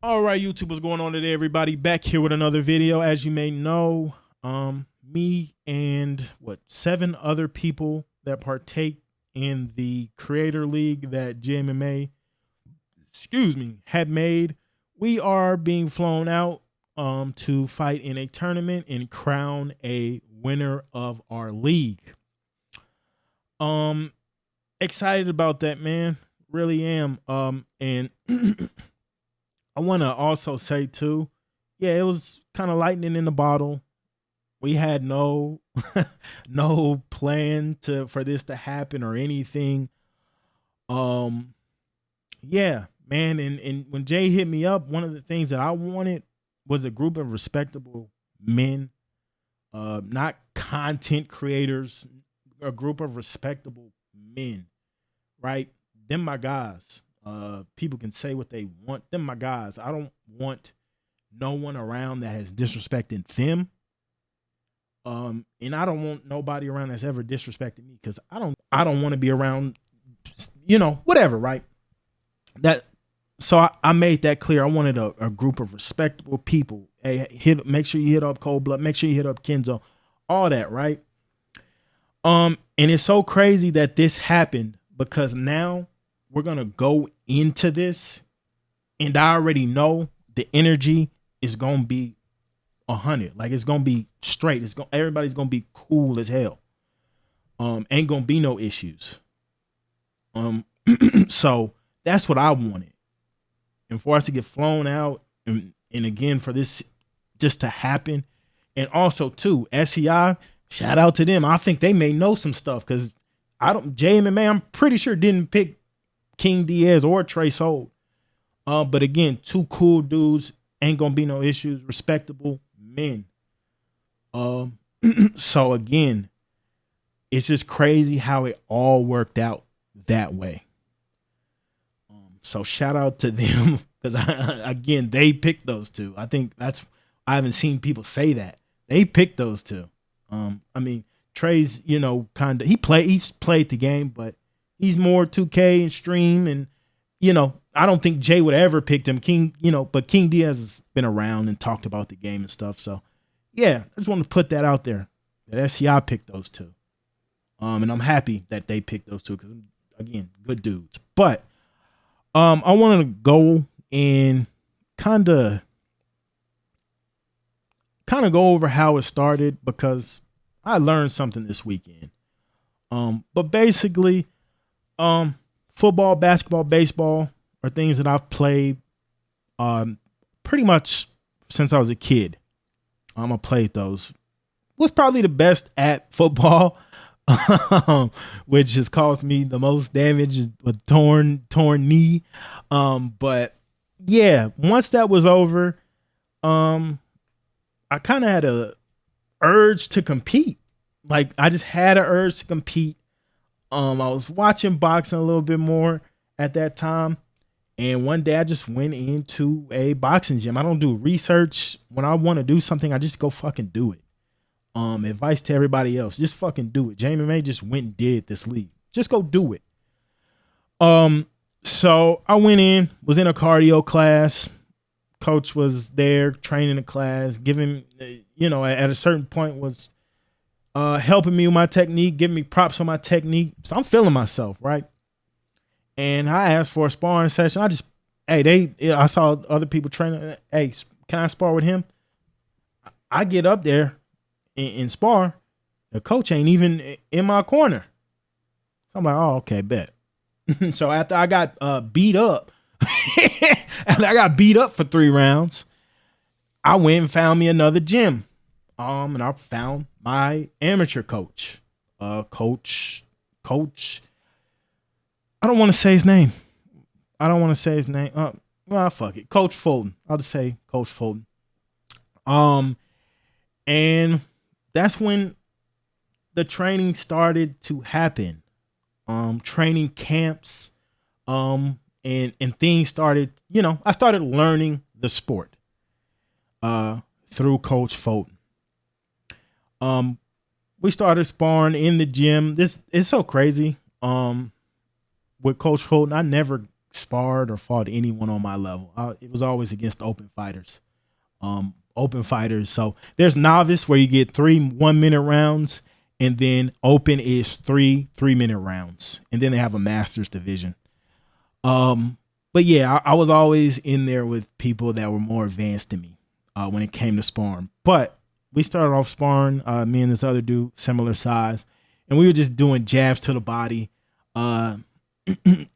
All right, YouTube, what's going on today, everybody? Back here with another video. As you may know, me and 7 other people that partake in the creator league that JMMA, had made, we are being flown out to fight in a tournament and crown a winner of our league. Excited about that, man. Really am. And I want to also say too, yeah, it was kind of lightning in the bottle. We had no no plan for this to happen or anything. Yeah, man, and when Jay hit me up, one of the things that I wanted was a group of respectable men, not content creators, a group of respectable men, right? Them my guys. People can say what they want. Them my guys. I don't want no one around that has disrespected them. And I don't want nobody around that's ever disrespected me, because I don't want to be around, whatever, right? So I made that clear. I wanted a group of respectable people. Hey, make sure you hit up Cold Blood, make sure you hit up Kenzo, all that, right? And it's so crazy that this happened, because now we're going to go into this and I already know the energy is going to be 100. Like, it's going to be straight. Everybody's going to be cool as hell. Ain't going to be no issues. So that's what I wanted. And for us to get flown out and again, for this just to happen. And also too, SEI, shout out to them. I think they may know some stuff, because JMMA, I'm pretty sure didn't pick King Diaz or Trey Sold. But again, 2 cool dudes, ain't gonna be no issues, respectable men. So again, it's just crazy how it all worked out that way. So shout out to them, because again, they picked those 2. I think I haven't seen people say that. They picked those 2. I mean, Trey's, he's played the game, but he's more 2K and stream, and I don't think Jay would ever picked him. But King Diaz has been around and talked about the game and stuff. So yeah, I just want to put that out there, that SCI picked those 2. And I'm happy that they picked those 2, because again, good dudes. But I want to go and kind of go over how it started, because I learned something this weekend. But basically, football, basketball, baseball are things that I've played pretty much since I was a kid. I played those. Was probably the best at football, which has caused me the most damage, a torn knee. But yeah, once that was over, I kind of had a urge to compete. Like, I just had an urge to compete. I was watching boxing a little bit more at that time, and one day I just went into a boxing gym. I don't do research. When I want to do something, I just go fucking do it. Advice to everybody else, just fucking do it. JMMA just went and did this league. Just go do it. So I went in, was in a cardio class. Coach was there training the class, giving, at a certain point was helping me with my technique, giving me props on my technique. So I'm feeling myself, right? And I asked for a sparring session. I saw other people training. Hey, can I spar with him? I get up there and spar. The coach ain't even in my corner. So I'm like, oh, okay, bet. So after I got beat up, for 3 rounds, I went and found me another gym. And I found my amateur coach. Coach. I don't want to say his name. Well, fuck it. Coach Fulton. I'll just say Coach Fulton. And that's when the training started to happen. Training camps, and things started, I started learning the sport through Coach Fulton. We started sparring in the gym. This is so crazy. With Coach Fulton, I never sparred or fought anyone on my level. It was always against open fighters. Open fighters. So there's novice where you get 3 1-minute rounds, and then open is 3 3-minute rounds, and then they have a masters division. But yeah, I was always in there with people that were more advanced than me when it came to sparring. But we started off sparring, me and this other dude, similar size, and we were just doing jabs to the body and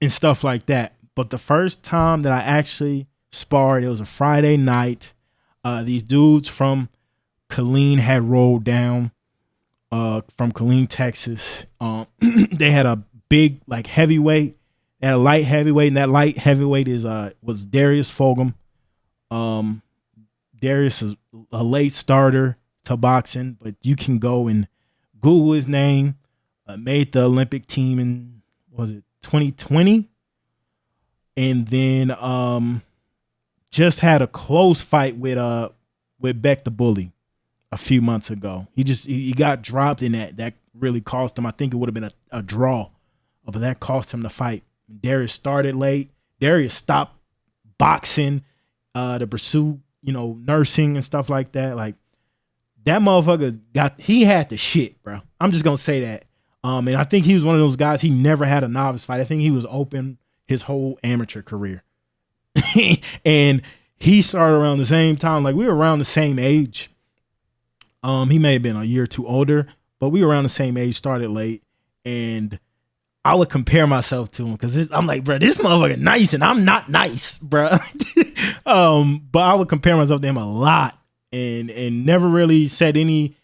stuff like that. But the first time that I actually sparred, it was a Friday night. These dudes from Killeen had rolled down from Killeen, Texas. They had a big like heavyweight. They had a light heavyweight, and that light heavyweight was Darius Fulgham. Darius is a late starter to boxing, but you can go and Google his name. Made the Olympic team in, was it 2020? And then just had a close fight with Beck the Bully a few months ago. He got dropped in that really cost him. I think it would have been a draw, but that cost him the fight. Darius started late. Darius stopped boxing to pursue, nursing and stuff like that. Like that motherfucker he had the shit, bro. I'm just gonna say that. And I think he was one of those guys, he never had a novice fight. I think he was open his whole amateur career. And he started around the same time. Like we were around the same age. He may have been a year or two older, but we were around the same age, started late. And I would compare myself to him because I'm like, bro, this motherfucker nice and I'm not nice, bro. But I would compare myself to him a lot and never really said any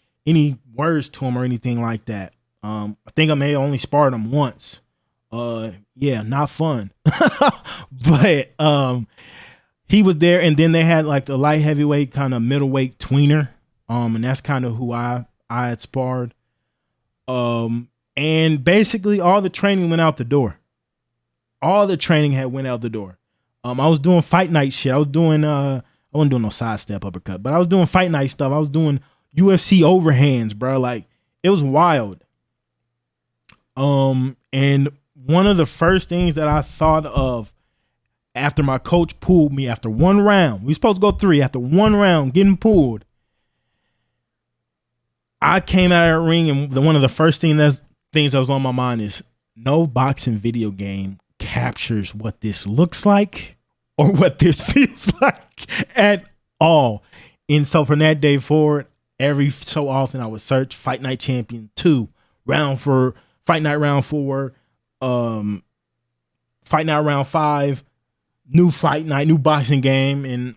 words to him or anything like that. I think I may have only sparred him once. Yeah, not fun. But he was there, and then they had like the light heavyweight kind of middleweight tweener. And that's kind of who I had sparred. And basically all the training went out the door. All the training went out the door. I was doing fight night shit. I was doing I wasn't doing no sidestep uppercut, but I was doing fight night stuff. I was doing UFC overhands, bro. Like it was wild. And one of the first things that I thought of after my coach pulled me after one round, we supposed to go 3, after one round getting pulled, I came out of that ring, and one of the first things that was on my mind is no boxing video game captures what this looks like or what this feels like at all. And so from that day forward, every so often I would search Fight Night Champion 2, Fight Night Round 4, Fight Night Round 5, new Fight Night, new boxing game. And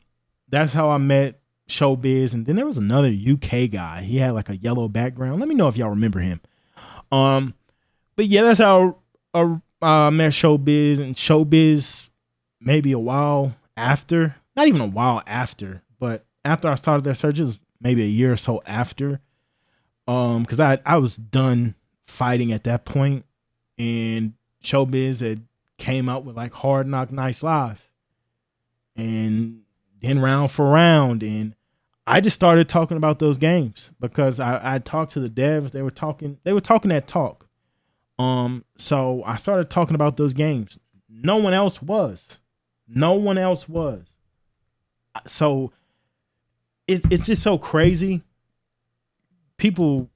that's how I met Showbiz. And then there was another UK guy. He had like a yellow background. Let me know if y'all remember him. But yeah, that's how I met Showbiz. And Showbiz maybe a while after, not even a while after, but after I started that search, it was maybe a year or so after. Because I was done fighting at that point, and Showbiz had came out with like Hard Knock Nights Live, and then Round for Round, and I just started talking about those games because I talked to the devs. They were talking that talk. So I started talking about those games. No one else was. So it's just so crazy. People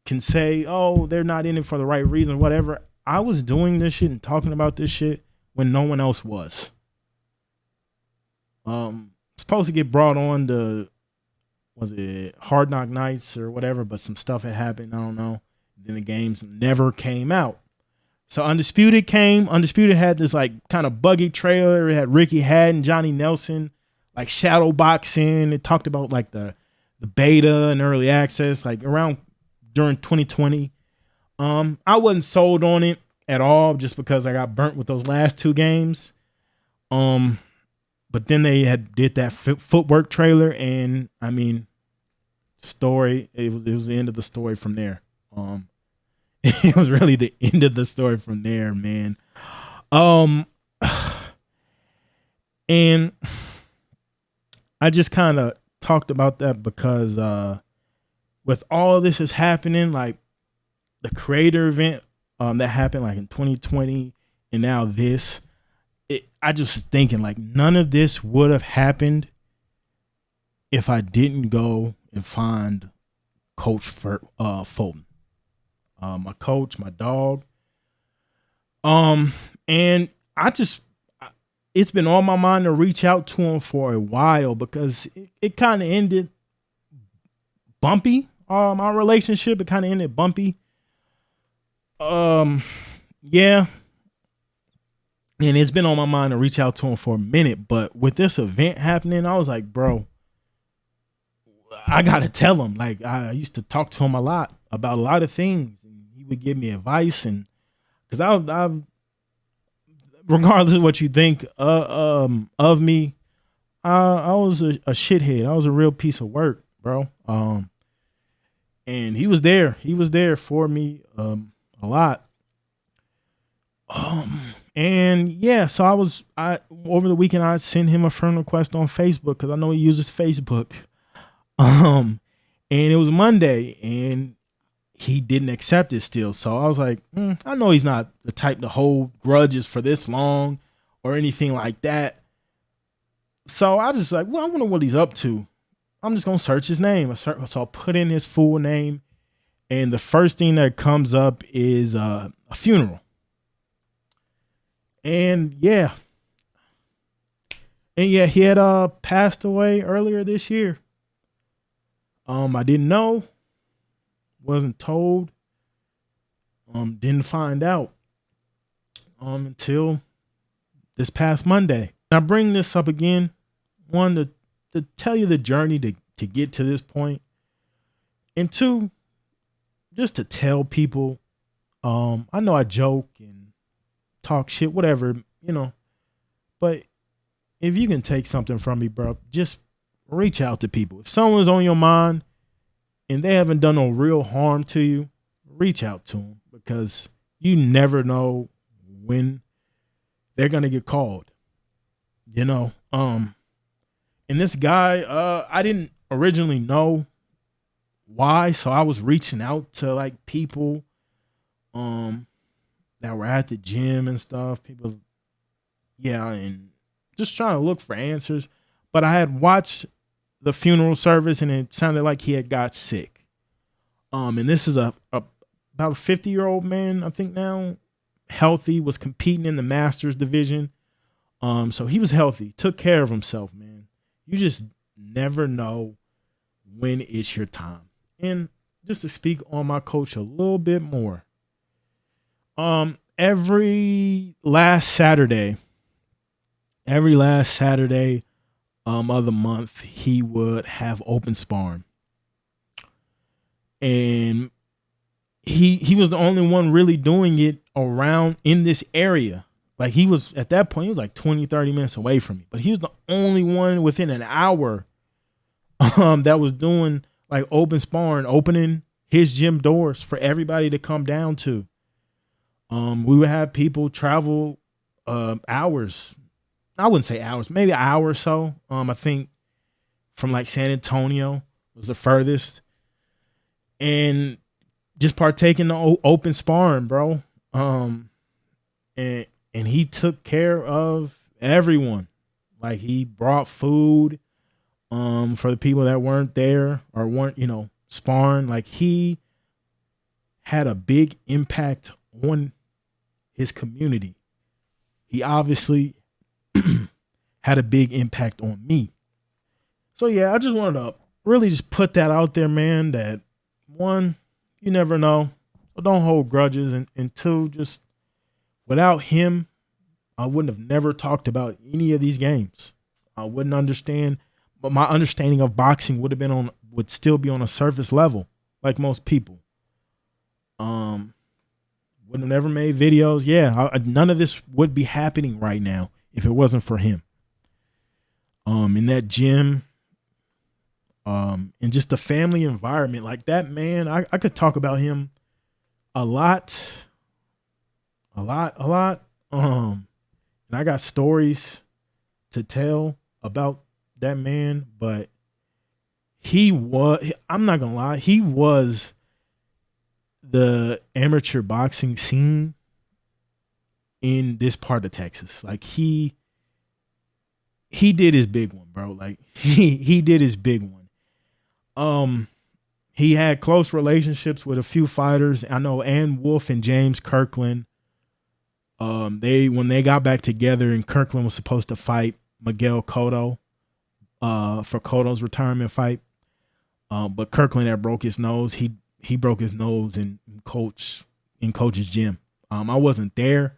can say, oh, they're not in it for the right reason, whatever. I was doing this shit and talking about this shit when no one else was. Supposed to get brought on to, was it Hard Knock Nights or whatever, but some stuff had happened. I don't know. Then the games never came out. So Undisputed came. Undisputed had this like kind of buggy trailer. It had Ricky Hatton, Johnny Nelson, like shadow boxing. It talked about like the beta and early access, like around during 2020. I wasn't sold on it at all just because I got burnt with those last 2 games. But then they did that footwork trailer, and I mean, story. It was the end of the story from there. It was really the end of the story from there, man. And I just kind of talked about that because with all of this is happening, like the creator event that happened like in 2020, and now this, I just was thinking like none of this would have happened if I didn't go and find Coach Fulton, my coach, my dog. And it's been on my mind to reach out to him for a while because it kind of ended bumpy. Our relationship, it kind of ended bumpy. Yeah. And it's been on my mind to reach out to him for a minute, but with this event happening, I was like, bro, I gotta tell him. Like, I used to talk to him a lot about a lot of things, and he would give me advice, and because I regardless of what you think of me, I was a shithead. I was a real piece of work, bro. And he was there. He was there for me a lot. And yeah, so I over the weekend I sent him a friend request on Facebook because I know he uses Facebook. And it was Monday and he didn't accept it still. So I was like, I know he's not the type to hold grudges for this long or anything like that. So I just like, well, I wonder what he's up to. I'm just gonna search his name. So I'll put in his full name, and the first thing that comes up is a funeral. And yeah, he had passed away earlier this year. I didn't know, wasn't told, didn't find out until this past Monday. Now, I bring this up again, one, to tell you the journey to get to this point, and two, just to tell people, I know I joke and talk shit, whatever, but if you can take something from me, bro, just reach out to people. If someone's on your mind and they haven't done no real harm to you, reach out to them because you never know when they're going to get called, and this guy, I didn't originally know why. So I was reaching out to like people, that were at the gym and stuff. People, and just trying to look for answers. But I had watched the funeral service and it sounded like he had got sick. And this is about a 50-year-old man, I think now, healthy, was competing in the Masters division. So he was healthy, took care of himself, man. You just never know when it's your time. And just to speak on my coach a little bit more, every last Saturday of the month, he would have open sparring. And he was the only one really doing it around in this area. Like he was, at that point, he was like 20, 30 minutes away from me, but he was the only one within an hour, that was doing like open sparring, opening his gym doors for everybody to come down to. We would have people travel hours. I wouldn't say hours, maybe an hour or so. I think from like San Antonio was the furthest, and just partake in the open sparring, bro. And he took care of everyone. Like he brought food for the people that weren't there or weren't, sparring. Like he had a big impact on his community. He obviously had a big impact on me. So yeah, I just wanted to really just put that out there, man, that one, you never know. So don't hold grudges. And two, just without him, I wouldn't have never talked about any of these games. I wouldn't understand, but my understanding of boxing would still be on a surface level, like most people. Would have never made videos. Yeah, none of this would be happening right now if it wasn't for him. In that gym, and just the family environment, like that man, I could talk about him a lot. And I got stories to tell about that man, but I'm not gonna lie, he was the amateur boxing scene in this part of Texas. Like he did his big one, bro. Like he did his big one. He had close relationships with a few fighters. I know Ann Wolfe and James Kirkland. When they got back together, and Kirkland was supposed to fight Miguel Cotto for Cotto's retirement fight. But Kirkland had broke his nose. He broke his nose in coach's gym. I wasn't there,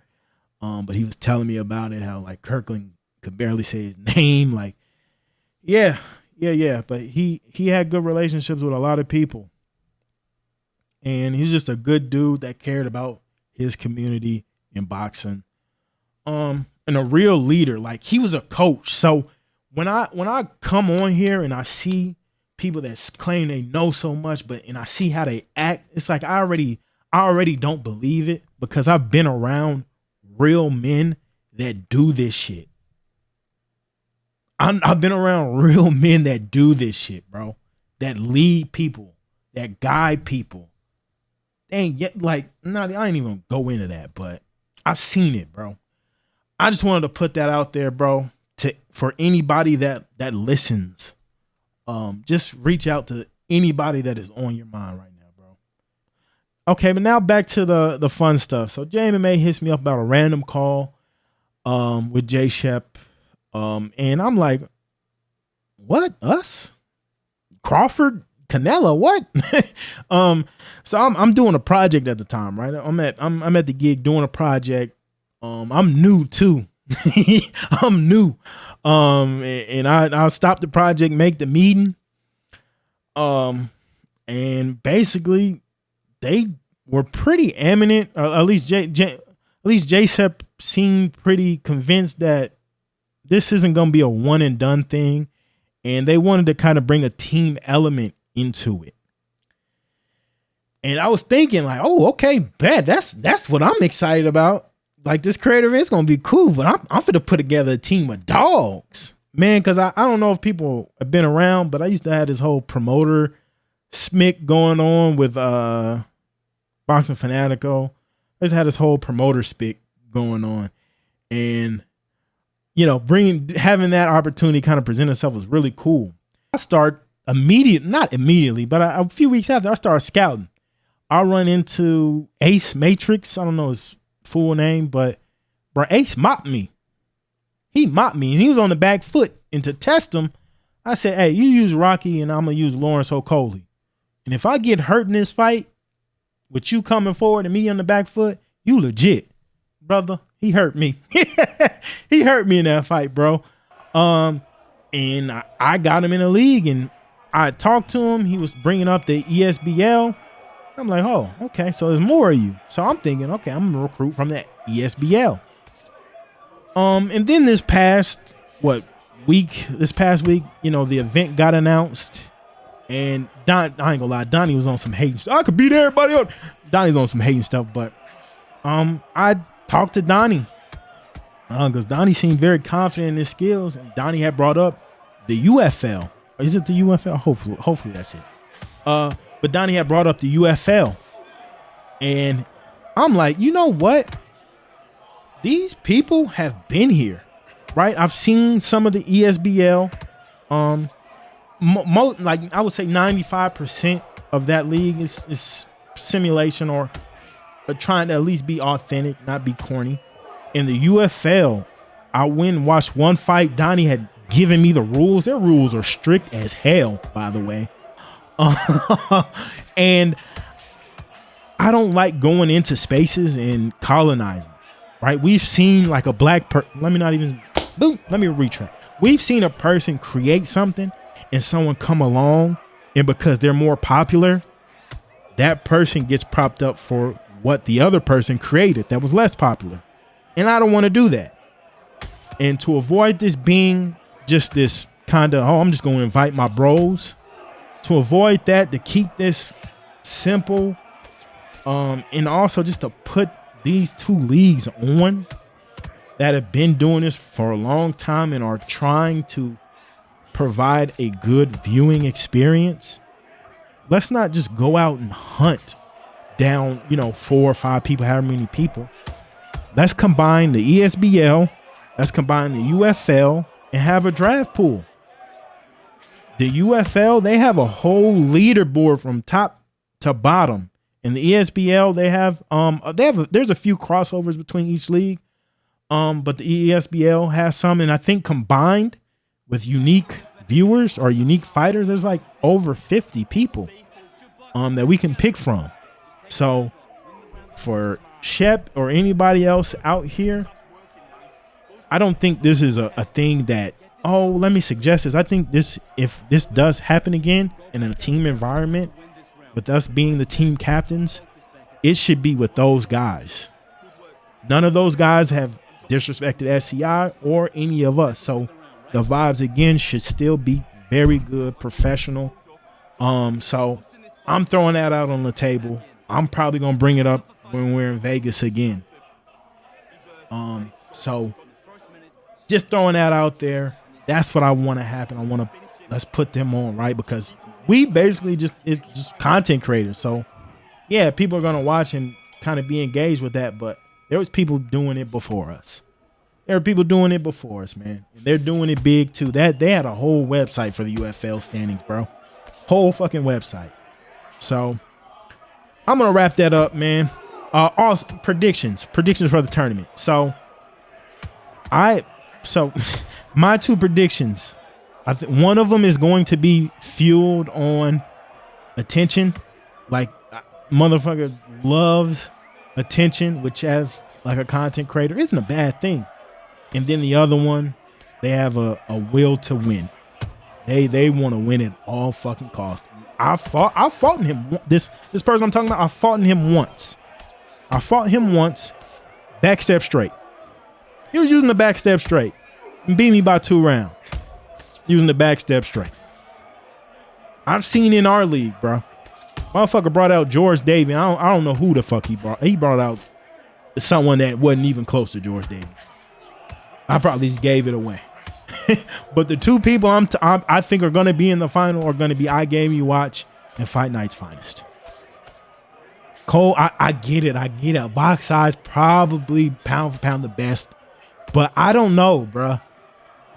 but he was telling me about it, how like Kirkland could barely say his name. Like, yeah. But he had good relationships with a lot of people. And he's just a good dude that cared about his community in boxing. And a real leader. Like, he was a coach. So when I come on here and I see people that claim they know so much, and I see how they act, it's like I already don't believe it, because I've been around real men that do this shit. I've been around real men that do this shit, bro. That lead people, that guide people. They ain't yet, like, I ain't even go into that, but I've seen it, bro. I just wanted to put that out there, bro, for anybody that listens. Just reach out to anybody that is on your mind right now, bro. Okay, but now back to the fun stuff. So JMMA hits me up about a random call with Jay Shep. And I'm like, what? Us? Crawford? Canelo? What? So I'm doing a project at the time, right? I'm at the gig doing a project. I'm new too. I'm new. And I'll stop the project, make the meeting. And basically they were pretty eminent. At least J-Sep seemed pretty convinced that this isn't going to be a one and done thing. And they wanted to kind of bring a team element into it. And I was thinking like, oh, okay, bet that's what I'm excited about. Like, this creative event's going to be cool, but I'm finna put together a team of dogs, man. Cause I don't know if people have been around, but I used to have this whole promoter smick going on with, Boxing Fanatico. I just had this whole promoter spick going on, and having that opportunity kind of present itself was really cool. I start not immediately, but a few weeks after, I started scouting. I run into Ace Matrix. I don't know his full name, but bro, Ace mopped me. He mopped me, and he was on the back foot. And to test him, I said, hey, you use Rocky, and I'm going to use Lawrence Okoli. And if I get hurt in this fight with you coming forward and me on the back foot, you legit. Brother, he hurt me. He hurt me in that fight, bro. And I got him in the league, and I talked to him. He was bringing up the ESBL. I'm like, oh, okay, so there's more of you. So I'm thinking, okay, I'm gonna recruit from the ESBL. And then this past week, the event got announced, and I ain't gonna lie, Donnie was on some hating stuff. I could beat everybody up. Donnie's on some hating stuff, but I talked to Donnie because Donnie seemed very confident in his skills, and Donnie had brought up the UFL. Is it the UFL? Hopefully that's it. But Donnie had brought up the UFL, and I'm like, you know what? These people have been here, right? I've seen some of the ESBL. Like I would say 95% of that league is simulation or trying to at least be authentic, not be corny. In the UFL, I went and watched one fight. Donnie had given me the rules. Their rules are strict as hell, by the way. And I don't like going into spaces and colonizing, right? We've seen like a black person. Let me retract. We've seen a person create something and someone come along, and because they're more popular, that person gets propped up for what the other person created that was less popular. And I don't want to do that. And to avoid this being just this kind of, I'm just going to invite my bros, to avoid that, to keep this simple, and also just to put these two leagues on that have been doing this for a long time and are trying to provide a good viewing experience. Let's not just go out and hunt down, 4 or 5 people, however many people. let's combine the ESBL, let's combine the UFL, and have a draft pool. The UFL, they have a whole leaderboard from top to bottom. In the ESBL, there's a few crossovers between each league. But the ESBL has some, and I think combined with unique viewers or unique fighters, there's like over 50 people that we can pick from. So for Shep or anybody else out here, I don't think this is a thing that, oh, let me suggest this. I think if this does happen again in a team environment with us being the team captains, it should be with those guys. None of those guys have disrespected SCI or any of us. So the vibes again should still be very good, professional. So I'm throwing that out on the table. I'm probably gonna bring it up when we're in Vegas again. So just throwing that out there. That's what I want to happen. Let's put them on, right? Because we basically it's just content creators. So yeah, people are gonna watch and kind of be engaged with that, but there was people doing it before us. There are people doing it before us, man. They're doing it big too. They had a whole website for the UFL standings, bro. Whole fucking website. So I'm gonna wrap that up, man. Also predictions for the tournament. So my two predictions. I think one of them is going to be fueled on attention. Like motherfucker loves attention, which as like a content creator isn't a bad thing. And then the other one, they have a will to win. They want to win at all fucking costs. I fought in him. This person I'm talking about, I fought in him once. Backstep straight. He was using the backstep straight and beat me by 2 rounds. Using the backstep straight. I've seen in our league, bro. Motherfucker brought out George Davis. I don't know who the fuck he brought. He brought out someone that wasn't even close to George Davis. I probably just gave it away. But the two people I think are going to be in the final are going to be iGame Watch and Fight Night's Finest. Cole, I get it. Box size probably pound for pound the best. But I don't know, bro.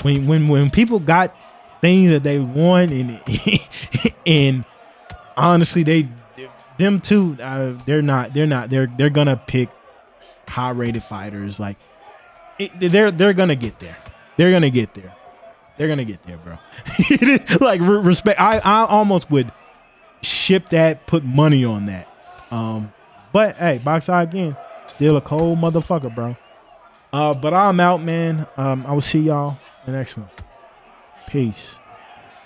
When people got things that they want and honestly them two they're gonna pick high rated fighters. Like they're gonna get there. They're gonna get there, bro. Like respect. I almost would ship that, put money on that. But hey, Box Eye again, still a cold motherfucker, bro. But I'm out, man. I will see y'all in the next one. Peace.